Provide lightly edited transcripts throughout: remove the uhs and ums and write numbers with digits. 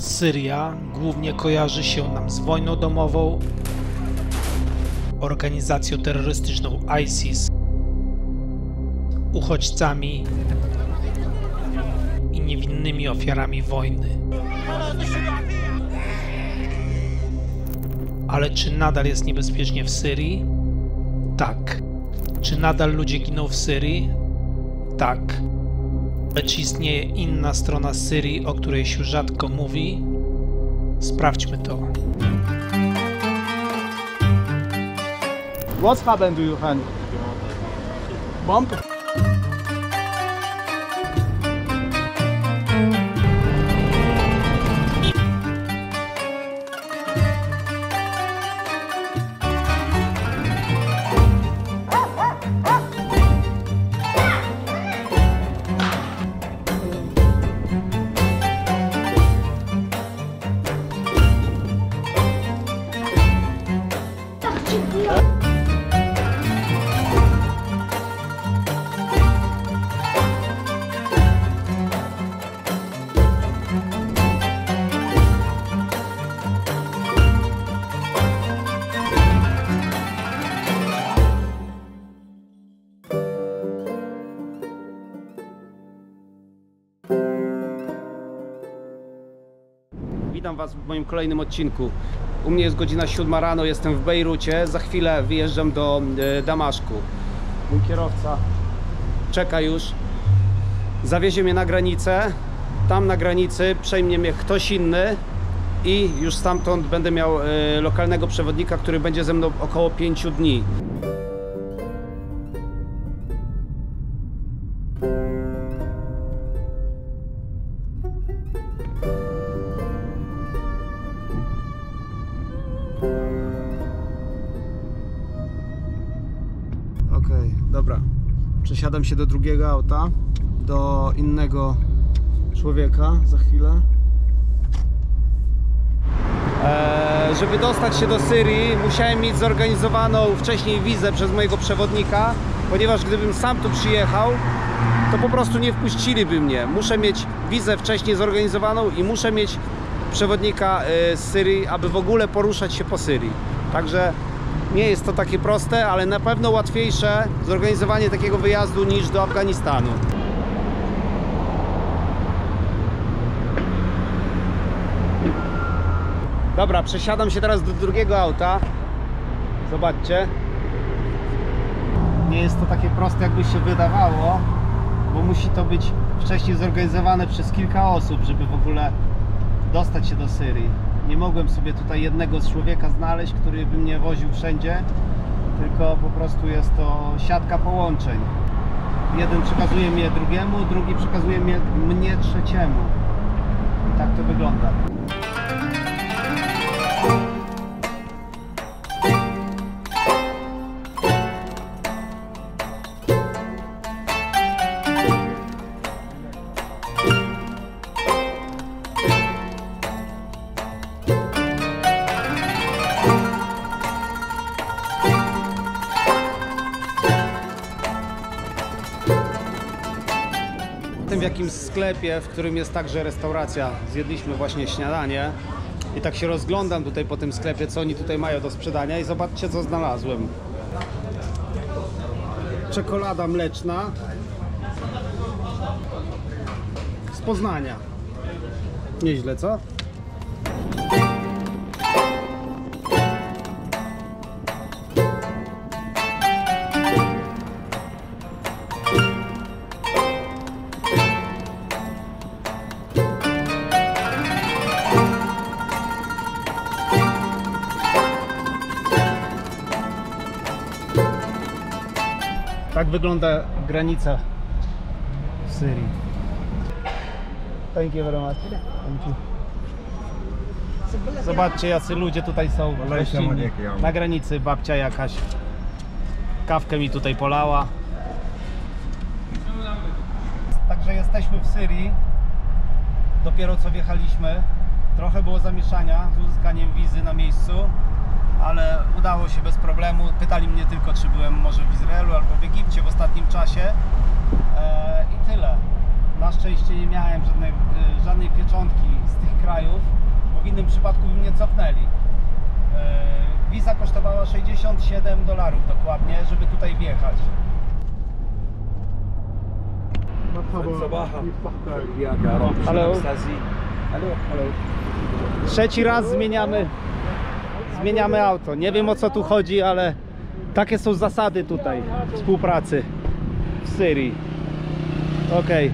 Syria głównie kojarzy się nam z wojną domową, organizacją terrorystyczną ISIS, uchodźcami i niewinnymi ofiarami wojny. Ale czy nadal jest niebezpiecznie w Syrii? Tak. Czy nadal ludzie giną w Syrii? Tak. Ale czy istnieje inna strona Syrii, o której się rzadko mówi? Sprawdźmy to. Was haben du Johann? Bomb? Witam Was w moim kolejnym odcinku. U mnie jest godzina 7 rano, jestem w Bejrucie. Za chwilę wyjeżdżam do Damaszku. Mój kierowca czeka już. Zawiezie mnie na granicę. Tam na granicy przejmie mnie ktoś inny i już stamtąd będę miał lokalnego przewodnika, który będzie ze mną około 5 dni. Okej, dobra. Przesiadam się do drugiego auta, do innego człowieka za chwilę. Żeby dostać się do Syrii, musiałem mieć zorganizowaną wcześniej wizę przez mojego przewodnika, ponieważ gdybym sam tu przyjechał, to po prostu nie wpuściliby mnie. Muszę mieć wizę wcześniej zorganizowaną i muszę mieć przewodnika z Syrii, aby w ogóle poruszać się po Syrii. Także nie jest to takie proste, ale na pewno łatwiejsze zorganizowanie takiego wyjazdu niż do Afganistanu. Dobra, przesiadam się teraz do drugiego auta. Zobaczcie. Nie jest to takie proste, jakby się wydawało, bo musi to być wcześniej zorganizowane przez kilka osób, żeby w ogóle dostać się do Syrii. Nie mogłem sobie tutaj jednego człowieka znaleźć, który by mnie woził wszędzie, tylko po prostu jest to siatka połączeń. Jeden przekazuje mnie drugiemu, drugi przekazuje mnie trzeciemu. I tak to wygląda. W jakimś sklepie, w którym jest także restauracja, zjedliśmy właśnie śniadanie i tak się rozglądam tutaj po tym sklepie, co oni tutaj mają do sprzedania i zobaczcie, co znalazłem. Czekolada mleczna z Poznania. Nieźle, co? Tak wygląda granica w Syrii. Thank you very much. Thank you. Zobaczcie, jacy ludzie tutaj są gościnni. Na granicy babcia jakaś kawkę mi tutaj polała. Także jesteśmy w Syrii. Dopiero co wjechaliśmy. Trochę było zamieszania z uzyskaniem wizy na miejscu, ale udało się bez problemu. Pytali mnie tylko, czy byłem może w Izraelu albo w Egipcie w ostatnim czasie i tyle. Na szczęście nie miałem żadnej pieczątki z tych krajów, bo w innym przypadku by mnie cofnęli. Wiza kosztowała $67 dokładnie, żeby tutaj wjechać. Halo. Trzeci raz zmieniamy auto. Nie wiem, o co tu chodzi, ale takie są zasady tutaj współpracy w Syrii. Okej.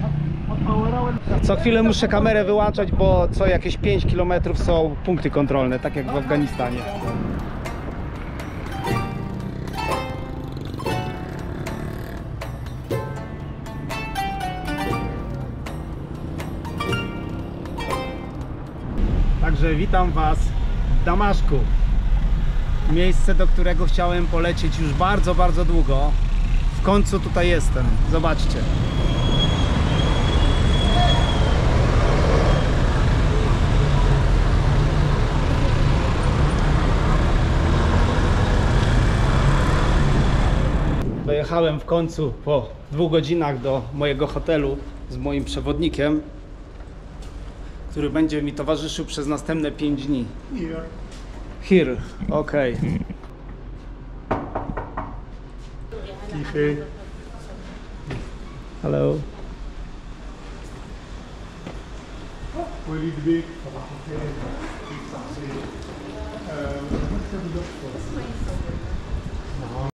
Co chwilę muszę kamerę wyłączać, bo co jakieś 5 km są punkty kontrolne, tak jak w Afganistanie. Także witam Was w Damaszku. Miejsce, do którego chciałem polecieć już bardzo, bardzo długo. W końcu tutaj jestem. Zobaczcie. Dojechałem w końcu po 2 godzinach do mojego hotelu z moim przewodnikiem, który będzie mi towarzyszył przez następne 5 dni. Here, okej. Hello.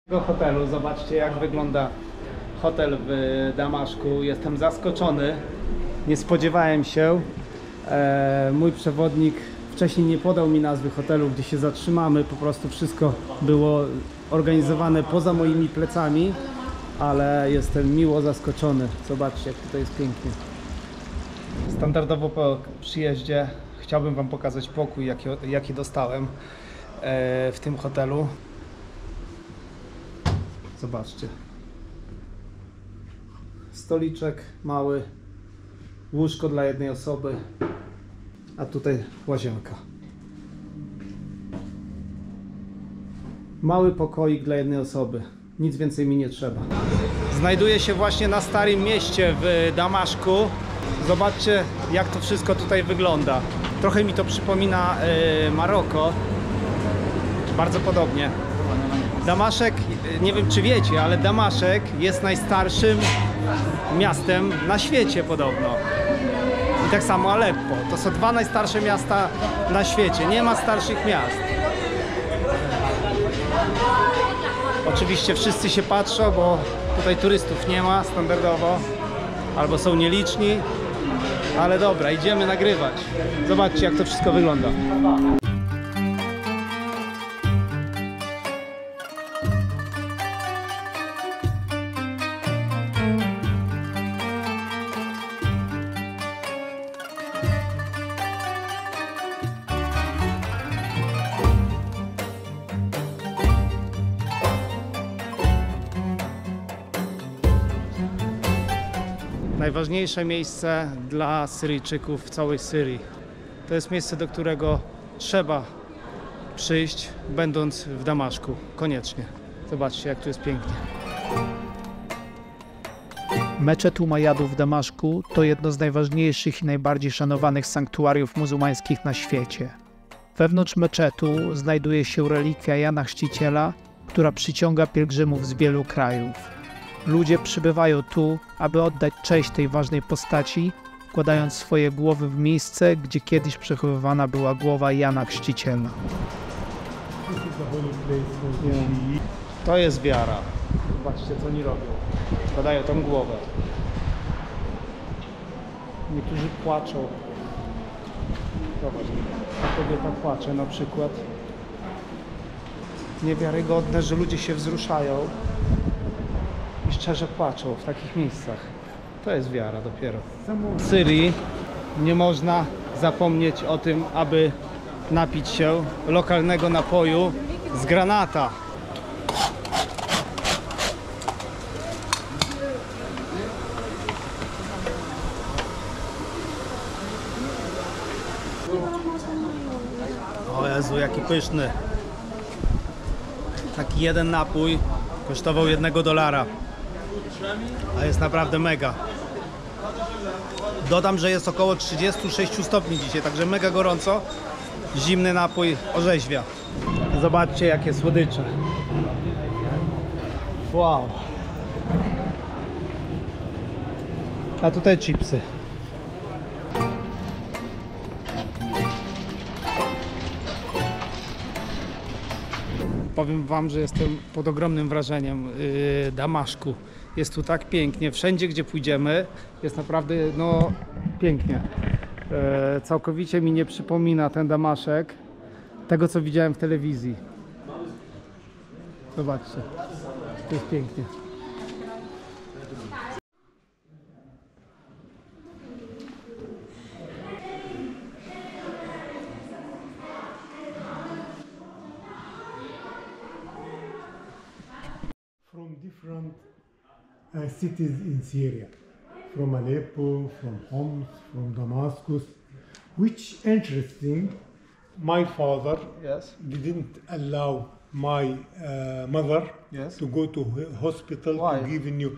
Do hotelu, zobaczcie, jak wygląda hotel w Damaszku. Jestem zaskoczony, nie spodziewałem się. Mój przewodnik wcześniej nie podał mi nazwy hotelu, gdzie się zatrzymamy. Po prostu wszystko było organizowane poza moimi plecami, ale jestem miło zaskoczony. Zobaczcie, jak tutaj jest pięknie. Standardowo po przyjeździe chciałbym Wam pokazać pokój, jaki dostałem w tym hotelu. Zobaczcie. Stoliczek mały, łóżko dla jednej osoby, a tutaj łazienka. Mały pokoik dla jednej osoby. Nic więcej mi nie trzeba. Znajduję się właśnie na Starym Mieście w Damaszku. Zobaczcie, jak to wszystko tutaj wygląda. Trochę mi to przypomina Maroko. Bardzo podobnie. Damaszek, nie wiem czy wiecie, ale Damaszek jest najstarszym miastem na świecie podobno. I tak samo Aleppo. To są 2 najstarsze miasta na świecie. Nie ma starszych miast. Oczywiście wszyscy się patrzą, bo tutaj turystów nie ma standardowo. Albo są nieliczni. Ale dobra, idziemy nagrywać. Zobaczcie, jak to wszystko wygląda. Najważniejsze miejsce dla Syryjczyków w całej Syrii. To jest miejsce, do którego trzeba przyjść, będąc w Damaszku. Koniecznie. Zobaczcie, jak tu jest pięknie. Meczet Umayyadów w Damaszku to jedno z najważniejszych i najbardziej szanowanych sanktuariów muzułmańskich na świecie. Wewnątrz meczetu znajduje się relikwia Jana Chrzciciela, która przyciąga pielgrzymów z wielu krajów. Ludzie przybywają tu, aby oddać cześć tej ważnej postaci, wkładając swoje głowy w miejsce, gdzie kiedyś przechowywana była głowa Jana Chrzciciela. To jest wiara. Zobaczcie, co oni robią. Badają tą głowę. Niektórzy płaczą. Zobacz, ta kobieta płacze na przykład. Niewiarygodne, że ludzie się wzruszają i szczerze płaczą w takich miejscach. To jest wiara dopiero. W Syrii nie można zapomnieć o tym, aby napić się lokalnego napoju z granata. O Jezu, jaki pyszny. Taki jeden napój kosztował $1, a jest naprawdę mega. Dodam, że jest około 36 stopni dzisiaj, także mega gorąco. Zimny napój orzeźwia. Zobaczcie, jakie słodycze. Wow. A tutaj chipsy. Powiem wam, że jestem pod ogromnym wrażeniem Damaszku. Jest tu tak pięknie. Wszędzie, gdzie pójdziemy, jest naprawdę no pięknie. Całkowicie mi nie przypomina ten Damaszek tego, co widziałem w telewizji. Zobaczcie. To jest pięknie. From different cities in Syria, from Aleppo, from Homs, from Damascus, which interesting. My father Yes. didn't allow my mother Yes. to go to hospital Why? to give you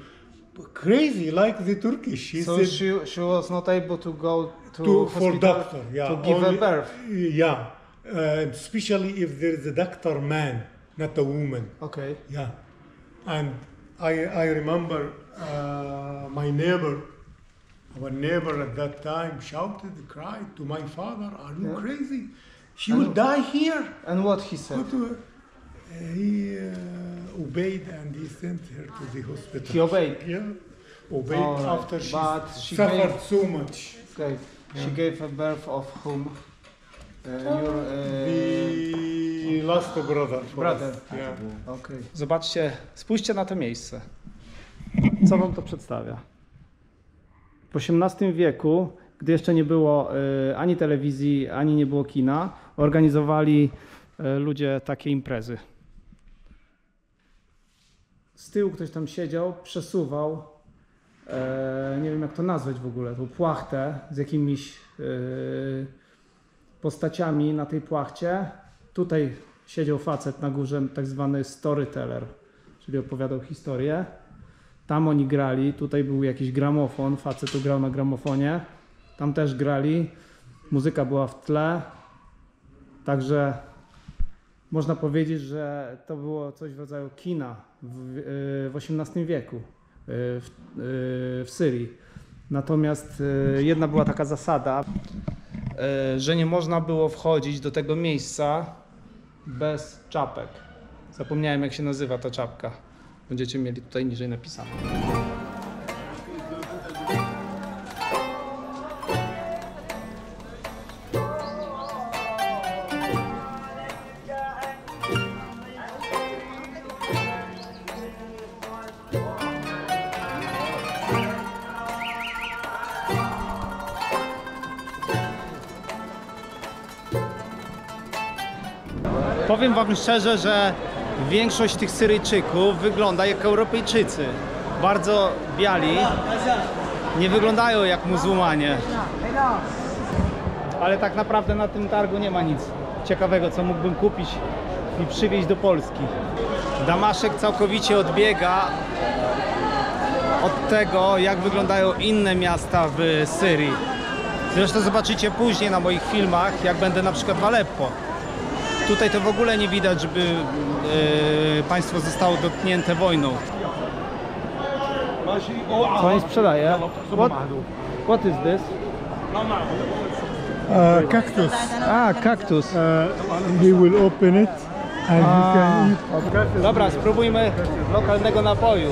crazy like the Turkish. She So said she was not able to go to for hospital doctor, yeah, to give only- a birth. Yeah, especially if there is a doctor man, not a woman. Okay. Yeah, and I remember my neighbor, our neighbor at that time shouted, cried to my father, "Are you Yeah. crazy? She will die here." And what he said? But, he obeyed and he sent her to the hospital. He obeyed. Yeah, obeyed All right, after she but she suffered gave- so much. Okay. She gave a birth of whom? Your The last brother. for brother. us. Yeah. Okay. Zobaczcie, spójrzcie na to miejsce. Co wam to przedstawia? W XVIII wieku, gdy jeszcze nie było ani telewizji, ani nie było kina, organizowali ludzie takie imprezy. Z tyłu ktoś tam siedział, przesuwał, nie wiem jak to nazwać w ogóle, tą płachtę z jakimiś postaciami na tej płachcie. Tutaj siedział facet na górze, tak zwany storyteller, czyli opowiadał historię. Tam oni grali, tutaj był jakiś gramofon, facet tu grał na gramofonie. Tam też grali, muzyka była w tle. Także można powiedzieć, że to było coś w rodzaju kina w XVIII wieku w Syrii. Natomiast jedna była taka zasada, że nie można było wchodzić do tego miejsca bez czapek. Zapomniałem, jak się nazywa ta czapka. Będziecie mieli tutaj niżej napisane. Powiem wam szczerze, że większość tych Syryjczyków wygląda jak Europejczycy. Bardzo biali, nie wyglądają jak muzułmanie. Ale tak naprawdę na tym targu nie ma nic ciekawego, co mógłbym kupić i przywieźć do Polski. Damaszek całkowicie odbiega od tego, jak wyglądają inne miasta w Syrii. Zresztą zobaczycie później na moich filmach, jak będę na przykład w Aleppo. Tutaj to w ogóle nie widać, żeby państwo zostało dotknięte wojną. Co oni sprzedaje? What is this? Cactus. Kaktus. He will open it and you can eat. Dobra, spróbujmy lokalnego napoju.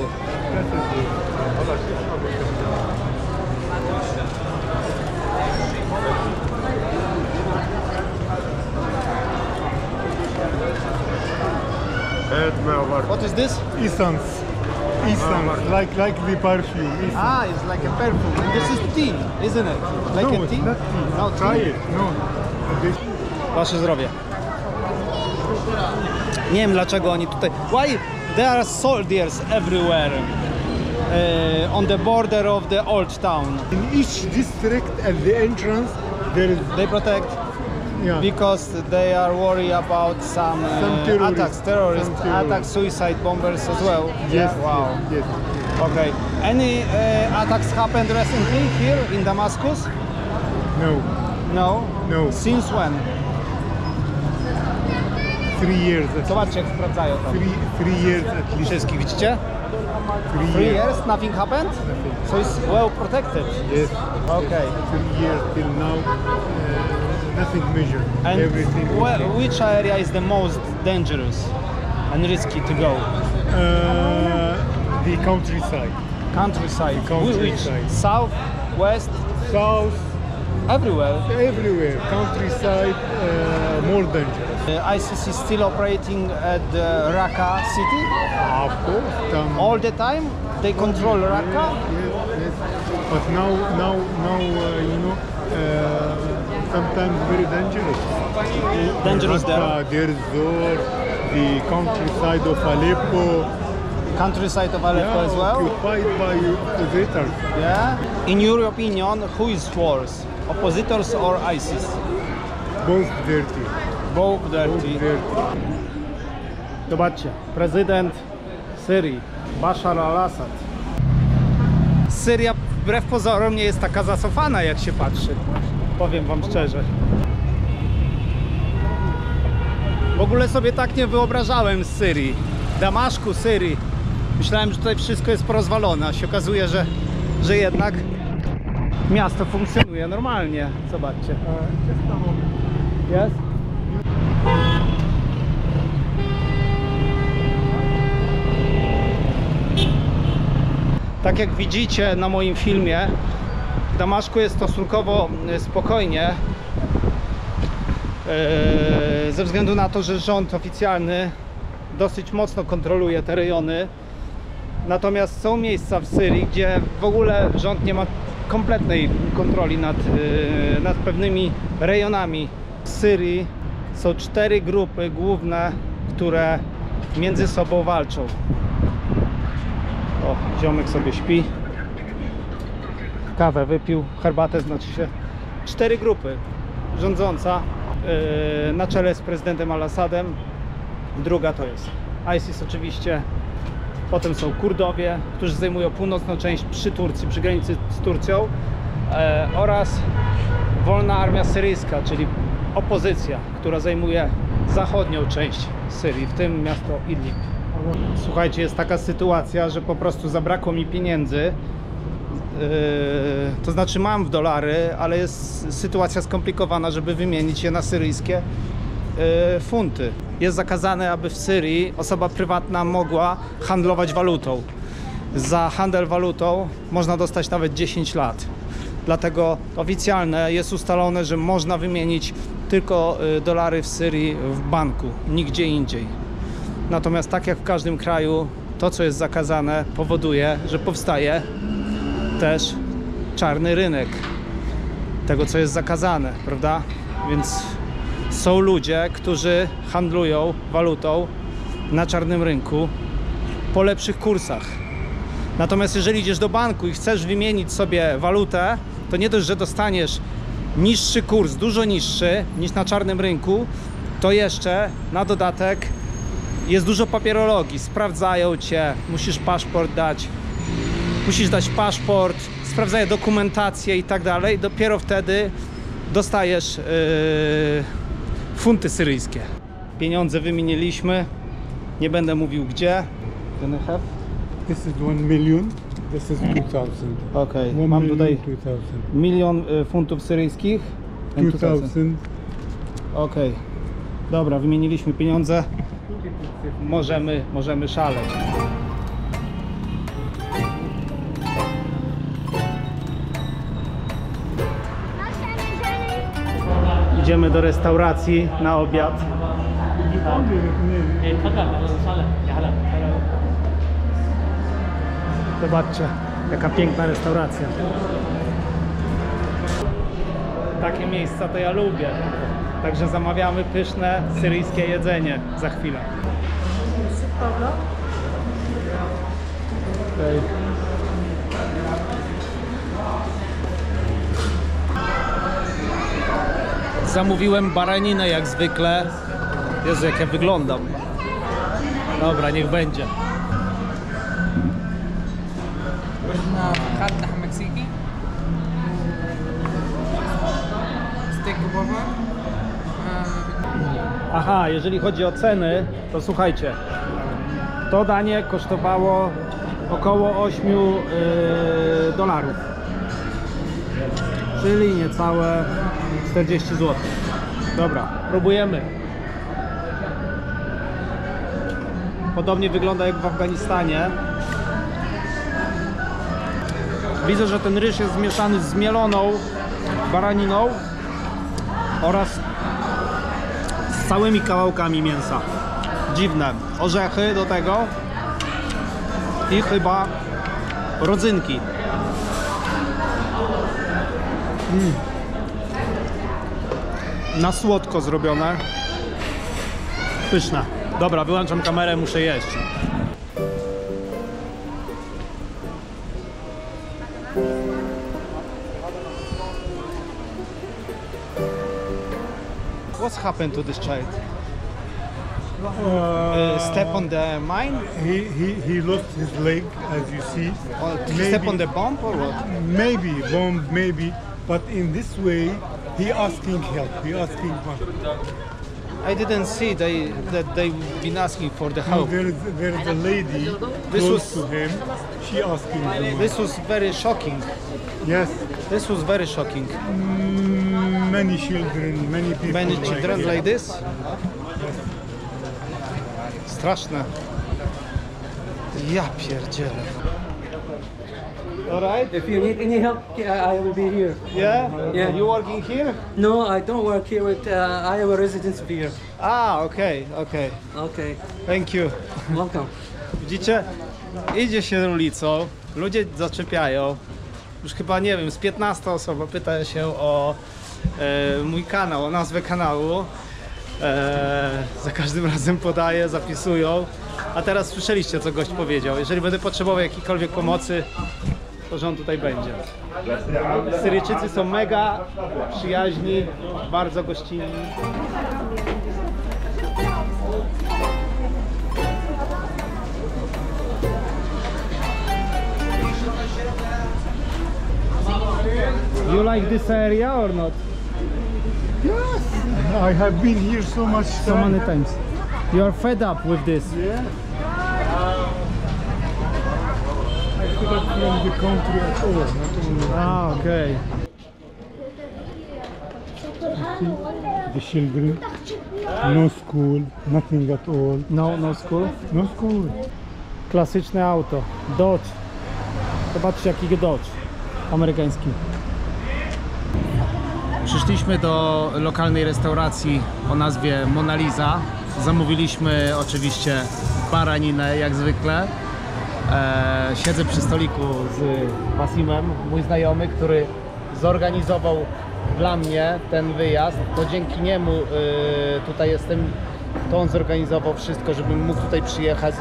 What is this? Essence. Like the perfume. Essence. It's like a perfume. And this is tea, isn't it? Like No, a it's tea? not tea. No, Try tea. it. No. This Wasze zdrowie. Nie wiem dlaczego oni tutaj... Why there are soldiers everywhere on the border of the old town? in each district at the entrance there is They protect because they are worried about some terrorists. attacks, terrorist Some terrorists. attacks, suicide bombers as well. Yes, Wow. yes. Okay. Any attacks happened recently here in Damascus? No, No. no. Since when? 3 years. Zobaczcie, jak sprawdzają to. 3 years at least. Wszystkich widzicie? 3 3 years. years, nothing happened? So it's well protected. Yes. Okay. 3 years till now. Nothing measured. And Everything. Okay. which area is the most dangerous and risky to go? The countryside. Countryside. Countryside. Which? South, west, South, everywhere. everywhere. Countryside, more dangerous. ISIS is still operating at Raqqa city. Of course. All the time they control Raqqa. Yes. But now, you know, sometimes very dangerous. Dangerous there. Raqqa, Deir Zor, the countryside of Aleppo. Countryside of Aleppo as well. Occupied by oppositors. Yeah. In your opinion, who is worse, oppositors or ISIS? Both dirty. Both dirty. Zobaczcie, prezydent Syrii, Bashar al-Assad. Syria wbrew pozorom nie jest taka zacofana, jak się patrzy. Powiem wam szczerze. W ogóle sobie tak nie wyobrażałem z Syrii. Damaszku, Syrii. Myślałem, że tutaj wszystko jest porozwalone, a się okazuje, że jednak miasto funkcjonuje normalnie. Zobaczcie. Jest? Tak jak widzicie na moim filmie, w Damaszku jest stosunkowo spokojnie, ze względu na to, że rząd oficjalny dosyć mocno kontroluje te rejony. Natomiast są miejsca w Syrii, gdzie w ogóle rząd nie ma kompletnej kontroli nad pewnymi rejonami. W Syrii są 4 grupy główne, które między sobą walczą. O, ziomek sobie śpi. Kawę wypił, herbatę znaczy się. 4 grupy. Rządząca na czele z prezydentem Al-Assadem. Druga to jest ISIS oczywiście. Potem są Kurdowie, którzy zajmują północną część przy Turcji, przy granicy z Turcją. Oraz Wolna Armia Syryjska, czyli opozycja, która zajmuje zachodnią część Syrii, w tym miasto Idlib. Słuchajcie, jest taka sytuacja, że po prostu zabrakło mi pieniędzy. To znaczy mam w dolary, ale jest sytuacja skomplikowana, żeby wymienić je na syryjskie funty. Jest zakazane, aby w Syrii osoba prywatna mogła handlować walutą. Za handel walutą można dostać nawet 10 lat. Dlatego oficjalne jest ustalone, że można wymienić tylko dolary w Syrii w banku, nigdzie indziej. Natomiast tak jak w każdym kraju, to co jest zakazane powoduje, że powstaje też czarny rynek tego, co jest zakazane, prawda? Więc są ludzie, którzy handlują walutą na czarnym rynku po lepszych kursach. Natomiast jeżeli idziesz do banku i chcesz wymienić sobie walutę, to nie dość, że dostaniesz niższy kurs, dużo niższy niż na czarnym rynku, to jeszcze na dodatek jest dużo papierologii. Sprawdzają cię, musisz paszport dać, musisz dać paszport, sprawdzają dokumentację i tak dalej. Dopiero wtedy dostajesz funty syryjskie. Pieniądze wymieniliśmy, nie będę mówił gdzie. Can I have? This is 1 million. This is 2000. Okej, 1 mam million, tutaj 2000. 1 000 000 funtów syryjskich. and 2000. Okej, dobra, wymieniliśmy pieniądze. Możemy szaleć. Idziemy do restauracji na obiad. Zobaczcie, jaka piękna restauracja. Takie miejsca to ja lubię. Także zamawiamy pyszne syryjskie jedzenie za chwilę. Okay. Zamówiłem baraninę jak zwykle. Jezu, jak ja wyglądam. Dobra, niech będzie. over. Aha, jeżeli chodzi o ceny, to słuchajcie, to danie kosztowało około $8, czyli niecałe 40 zł. Dobra, próbujemy. Podobnie wygląda jak w Afganistanie. Widzę, że ten ryż jest zmieszany z mieloną baraniną oraz z całymi kawałkami mięsa. Dziwne. Orzechy do tego i chyba rodzynki. Na słodko zrobione. Pyszne. Dobra, wyłączam kamerę, muszę jeść. What's happened to this child? Step on the mine? He lost his leg, as you see. Or did he step on the bomb or what? Maybe bomb, maybe. But in this way, he asking help. He asking help. I didn't see that they've been asking for the No, help. there is a lady This close was- to him. She asking him. This was very shocking. Yes, This was very shocking. many children, many people. Many like children this. like this? Straszne. Ja pierdzielę. Alright? If you need any help, I will be here. Yeah? Yeah. You working here? No, I don't work here. With, I have a residence here. Okay. Okay, Thank you. welcome. Widzicie? Idzie się ulicą, ludzie zaczepiają. Już chyba, nie wiem, z 15 osoba pyta się o mój kanał, o nazwę kanału. Za każdym razem podaję, zapisują. A teraz słyszeliście, co gość powiedział. Jeżeli będę potrzebował jakiejkolwiek pomocy, to że on tutaj będzie. Syryjczycy są mega przyjaźni, bardzo gościnni. You like this area or not? Yes, I have been here so much time. So many times. You are fed up with this. Yeah. I could have from the country at all, not only. Ah, okay. The children, no school, nothing at all. No school. No school. Klasyczne auto. Dodge. Zobaczcie, jaki Dodge amerykański. Przyszliśmy do lokalnej restauracji o nazwie Mona Lisa. Zamówiliśmy oczywiście baraninę, jak zwykle. Siedzę przy stoliku z Wasimem, mój znajomy, który zorganizował dla mnie ten wyjazd. To dzięki niemu tutaj jestem. To on zorganizował wszystko, żebym mógł tutaj przyjechać.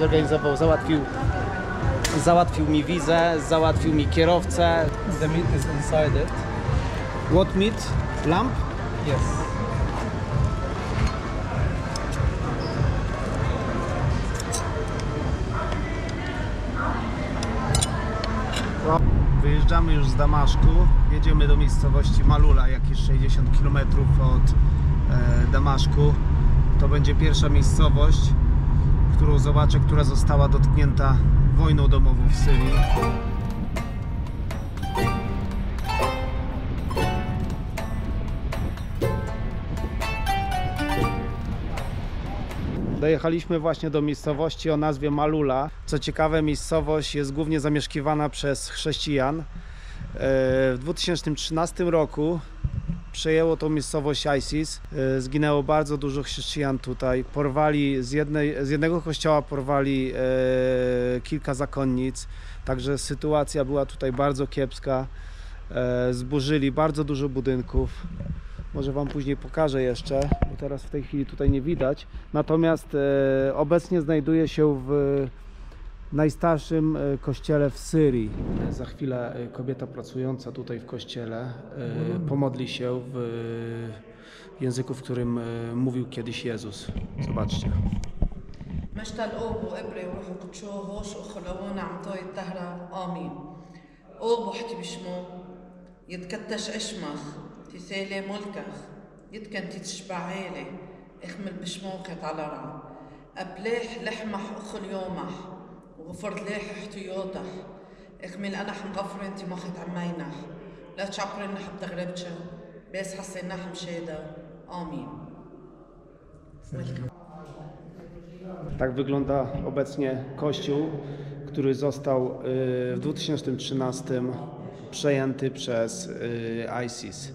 Załatwił mi wizę, załatwił mi kierowcę. The meat is inside it. What meat? Lamb? Yes. Wyjeżdżamy już z Damaszku, jedziemy do miejscowości Malula, jakieś 60 km od Damaszku. To będzie pierwsza miejscowość, którą zobaczę, która została dotknięta wojną domową w Syrii. Dojechaliśmy właśnie do miejscowości o nazwie Malula. Co ciekawe, miejscowość jest głównie zamieszkiwana przez chrześcijan. W 2013 roku przejęło tą miejscowość ISIS. Zginęło bardzo dużo chrześcijan tutaj. Porwali z jednego kościoła porwali kilka zakonnic. Także sytuacja była tutaj bardzo kiepska. Zburzyli bardzo dużo budynków. Może Wam później pokażę jeszcze, bo teraz w tej chwili tutaj nie widać. Natomiast obecnie znajduję się w najstarszym kościele w Syrii. Za chwilę kobieta pracująca tutaj w kościele pomodli się w języku, w którym mówił kiedyś Jezus. Zobaczcie. مشتى الأوب وإبري وروح القدس هوش وخلوون عم طوي التهرة آمين أوب وحكي بشمو يتكتش عشمخ تسالي ملكخ يتكن تتشبع عيلي اخمل بشموخت على رع أبليح لحمح أخل يومح وغفر ليح احتياطح اخمل أنا حمغفر انتي مخت عمينح لا تشعبر إن حب تغربتش بس حسينا حمشيدا آمين. Tak wygląda obecnie kościół, który został w 2013 przejęty przez ISIS.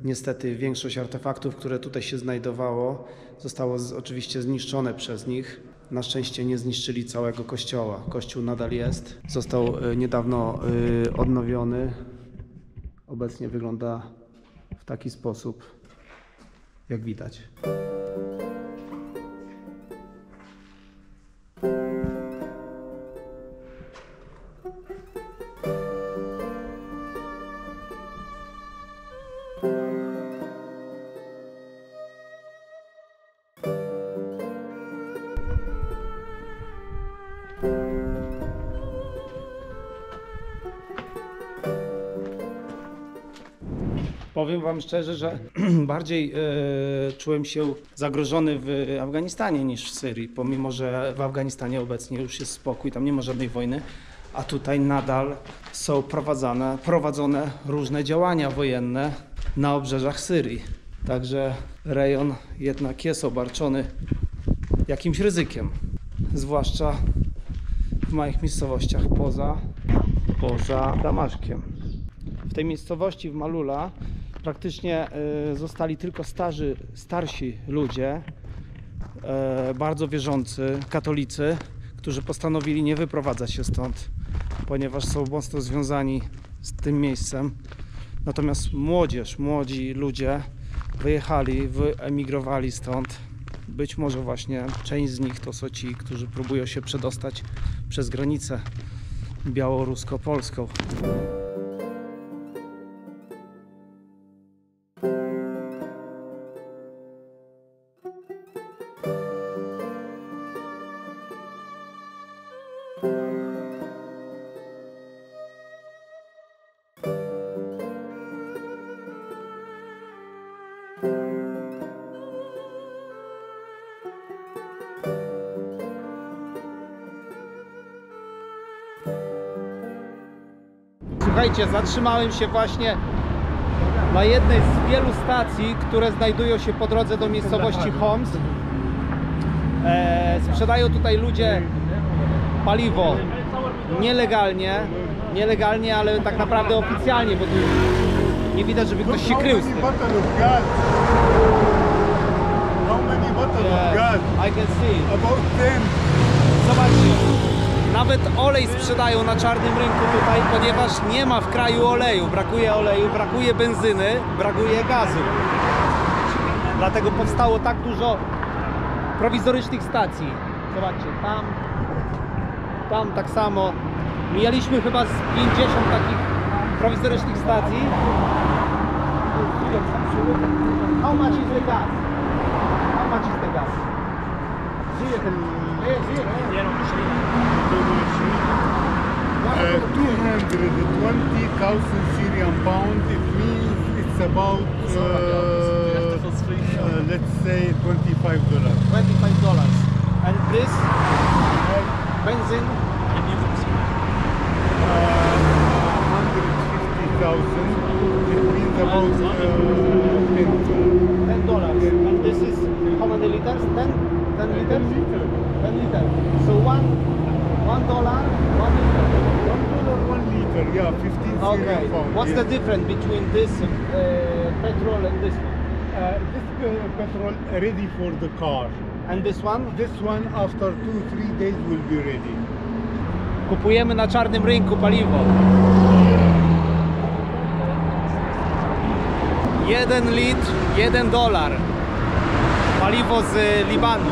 Niestety większość artefaktów, które tutaj się znajdowało, zostało oczywiście zniszczone przez nich. Na szczęście nie zniszczyli całego kościoła. Kościół nadal jest. Został niedawno odnowiony. Obecnie wygląda w taki sposób, jak widać. Powiem wam szczerze, że bardziej czułem się zagrożony w Afganistanie niż w Syrii, pomimo że w Afganistanie obecnie już jest spokój, tam nie ma żadnej wojny, a tutaj nadal są prowadzone różne działania wojenne na obrzeżach Syrii. Także rejon jednak jest obarczony jakimś ryzykiem, zwłaszcza w małych miejscowościach poza Damaszkiem. W tej miejscowości w Malula praktycznie zostali tylko starsi ludzie, bardzo wierzący, katolicy, którzy postanowili nie wyprowadzać się stąd, ponieważ są mocno związani z tym miejscem. Natomiast młodzi ludzie wyjechali, wyemigrowali stąd. Być może właśnie część z nich to są ci, którzy próbują się przedostać przez granicę białorusko-polską. Słuchajcie, zatrzymałem się właśnie na jednej z wielu stacji, które znajdują się po drodze do miejscowości Homs. Sprzedają tutaj ludzie paliwo nielegalnie, ale tak naprawdę oficjalnie, bo tu nie widać, żeby ktoś się krył z tym. How many bottles of gas? I can see. About 10. Zobaczcie. Nawet olej sprzedają na czarnym rynku tutaj, ponieważ nie ma w kraju oleju, brakuje benzyny, brakuje gazu. Dlatego powstało tak dużo prowizorycznych stacji. Zobaczcie, tam tak samo. Mijaliśmy chyba z 50 takich prowizorycznych stacji. How much is the gas? How much is the gas? 220,000 Syrian pounds. It means it's about, let's say, $25. $25. And this benzene? 150,000. It means about $10. And this is how many liters? 10 liters? 10 liters. So $1, 1 liter. Yeah, 15 Okay. Syrian pounds. What's the difference between this petrol and this one? This petrol ready for the car. And this one? This one after 2-3 days will be ready. Kupujemy na czarnym rynku paliwo. 1 litr, $1. Paliwo z Libanu.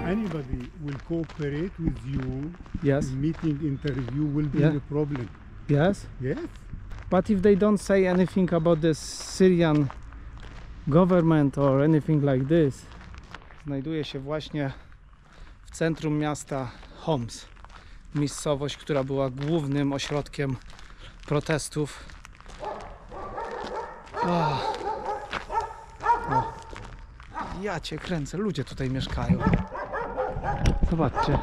Anybody will cooperate with you. Yes. Meeting, interview will be Yeah. the problem. Yes. Yes. But if they don't say anything about the Syrian government or anything like this, Znajduję się właśnie w centrum miasta Homs. Miejscowość, która była głównym ośrodkiem protestów. O. Ja cię kręcę, ludzie tutaj mieszkają. Zobaczcie.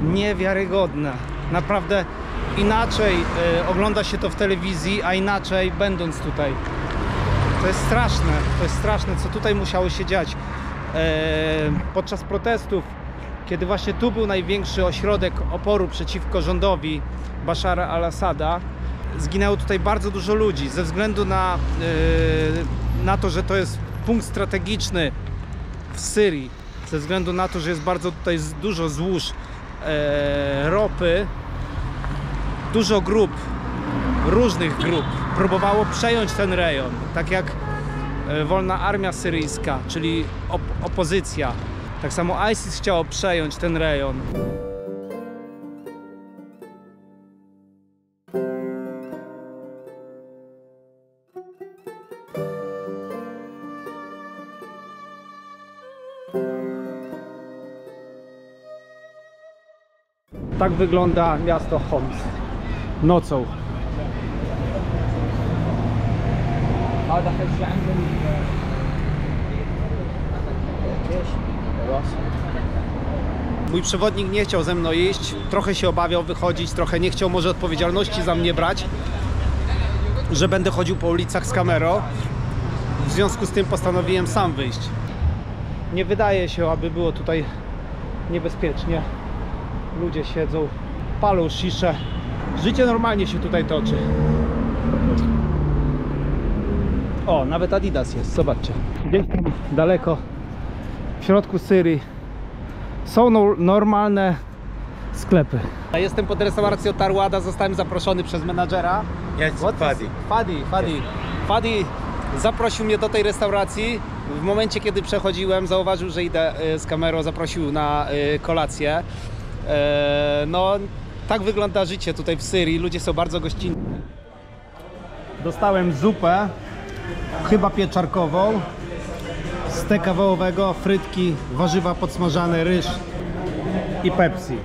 Niewiarygodne. Naprawdę inaczej ogląda się to w telewizji, a inaczej będąc tutaj. To jest straszne, co tutaj musiało się dziać. Podczas protestów, kiedy właśnie tu był największy ośrodek oporu przeciwko rządowi Bashara al-Assada, zginęło tutaj bardzo dużo ludzi ze względu na to, że to jest punkt strategiczny w Syrii, ze względu na to, że jest bardzo tutaj dużo złóż ropy. Dużo grup, różnych grup próbowało przejąć ten rejon, tak jak Wolna Armia Syryjska, czyli opozycja. Tak samo ISIS chciało przejąć ten rejon. Tak wygląda miasto Homs nocą. Mój przewodnik nie chciał ze mną iść, trochę się obawiał wychodzić, trochę nie chciał może odpowiedzialności za mnie brać, że będę chodził po ulicach z kamerą. W związku z tym postanowiłem sam wyjść. Nie wydaje się, aby było tutaj niebezpiecznie. Ludzie siedzą, palą sziszę. Życie normalnie się tutaj toczy. O, nawet Adidas jest, zobaczcie. Gdzieś tam daleko, w środku Syrii, są normalne sklepy. Jestem pod restauracją Tarwada, zostałem zaproszony przez menadżera. Fadi zaprosił mnie do tej restauracji. W momencie, kiedy przechodziłem, zauważył, że idę z kamerą, zaprosił na kolację. No, tak wygląda życie tutaj w Syrii. Ludzie są bardzo gościnni. Dostałem zupę, chyba pieczarkową, steka wołowego, frytki, warzywa podsmażane, ryż i Pepsi.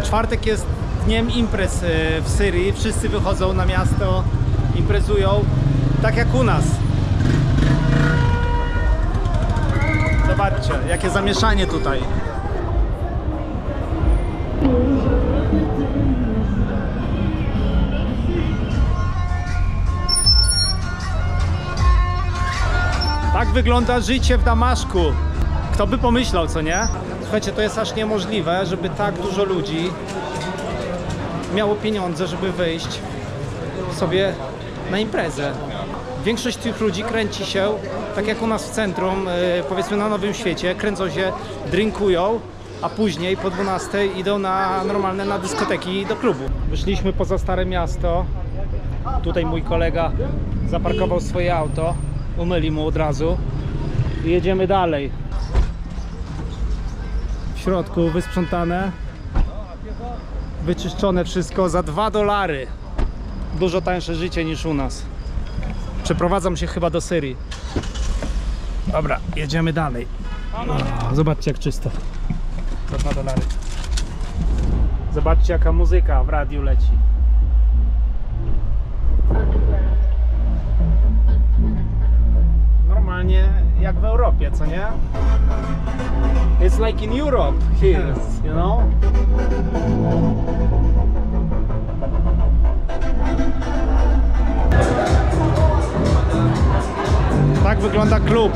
Czwartek jest dniem imprez w Syrii. Wszyscy wychodzą na miasto, imprezują, tak jak u nas. Zobaczcie, jakie zamieszanie tutaj. Tak wygląda życie w Damaszku. Kto by pomyślał, co nie? Słuchajcie, to jest aż niemożliwe, żeby tak dużo ludzi miało pieniądze, żeby wyjść sobie na imprezę. Większość tych ludzi kręci się, tak jak u nas w centrum, powiedzmy na Nowym Świecie, kręcą się, drinkują, a później po 12 idą na dyskoteki do klubu. Wyszliśmy poza Stare Miasto. Tutaj mój kolega zaparkował swoje auto, umyli mu od razu i jedziemy dalej. W środku wysprzątane, wyczyszczone wszystko za $2. Dużo tańsze życie niż u nas. Przeprowadzam się chyba do Syrii. Dobra, jedziemy dalej. O, zobaczcie jak czysto. Za $2. Zobaczcie jaka muzyka w radiu leci. Normalnie jak w Europie, co nie? It's like in Europe here, you know? wygląda klub